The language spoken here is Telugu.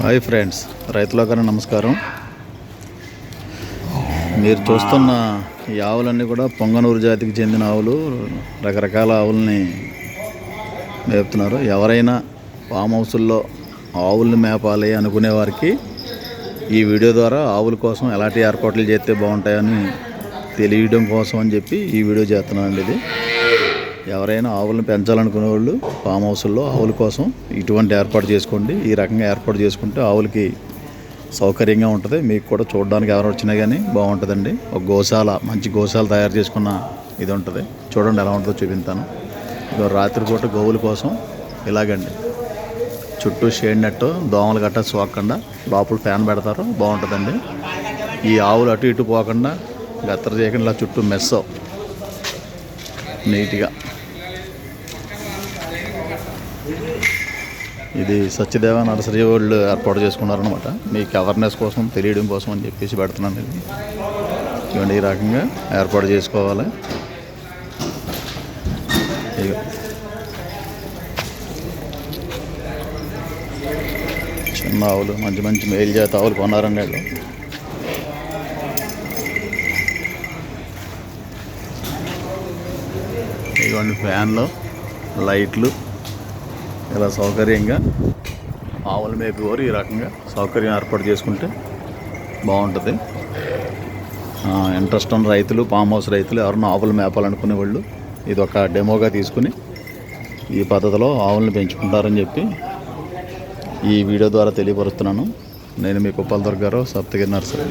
హాయ్ ఫ్రెండ్స్, రైతులకు నమస్కారం. మీరు చూస్తున్న ఈ ఆవులన్నీ కూడా పొంగనూరు జాతికి చెందిన ఆవులు. రకరకాల ఆవుల్ని మేపుతున్నారు. ఎవరైనా ఫామ్ హౌసుల్లో ఆవుల్ని మేపాలి అనుకునే వారికి ఈ వీడియో ద్వారా ఆవుల కోసం ఎలాంటి ఏర్పాట్లు చేస్తే బాగుంటాయని తెలియడం కోసం అని చెప్పి ఈ వీడియో చేస్తున్నానండి. ఇది ఎవరైనా ఆవులను పెంచాలనుకునే వాళ్ళు ఫామ్ హౌస్లో ఆవుల కోసం ఇటువంటి ఏర్పాటు చేసుకోండి. ఈ రకంగా ఏర్పాటు చేసుకుంటే ఆవులకి సౌకర్యంగా ఉంటుంది. మీకు కూడా చూడడానికి ఎవరు వచ్చినా కానీ బాగుంటుందండి. ఒక గోశాల, మంచి గోశాల తయారు చేసుకున్న ఇది ఉంటుంది. చూడండి ఎలా ఉంటుందో చూపిస్తాను. ఇదో రాత్రిపూట గోవుల కోసం ఇలాగండి, చుట్టూ షేడ్ నెట్, దోమలు గట్ట సోకకుండా లోపల ఫ్యాన్ పెడతారు. బాగుంటుందండి. ఈ ఆవులు అటు ఇటు పోకుండా గత్తర చేయకుండా చుట్టూ మెస్ నీట్గా. ఇది సత్యదేవ నర్సరీ వాళ్ళు ఏర్పాటు చేసుకున్నారనమాట. మీకు అవేర్నెస్ కోసం, తెలియడం కోసం అని చెప్పేసి పెడుతున్నాను. ఇది ఇవన్నీ ఈ రకంగా ఏర్పాటు చేసుకోవాలి. చిన్న ఆవులు, మంచి మంచి మేలు జాతి ఆవులు కొన్నారండి వీళ్ళు. ఇవన్నీ ఫ్యాన్లు, లైట్లు, ఇలా సౌకర్యంగా ఆవులు మేపేవారు ఈ రకంగా సౌకర్యం ఏర్పాటు చేసుకుంటే బాగుంటుంది. ఇంట్రెస్ట్ ఉన్న రైతులు, ఫామ్ హౌస్ రైతులు, ఎవరన్నా ఆవులు మేపాలనుకునే వాళ్ళు ఇది ఒక డెమోగా తీసుకుని ఈ పద్ధతిలో ఆవులను పెంచుకుంటారని చెప్పి ఈ వీడియో ద్వారా తెలియపరుస్తున్నాను. నేను మీ కుప్పల దుర్గారావు, సప్తగిరి నర్సరీ.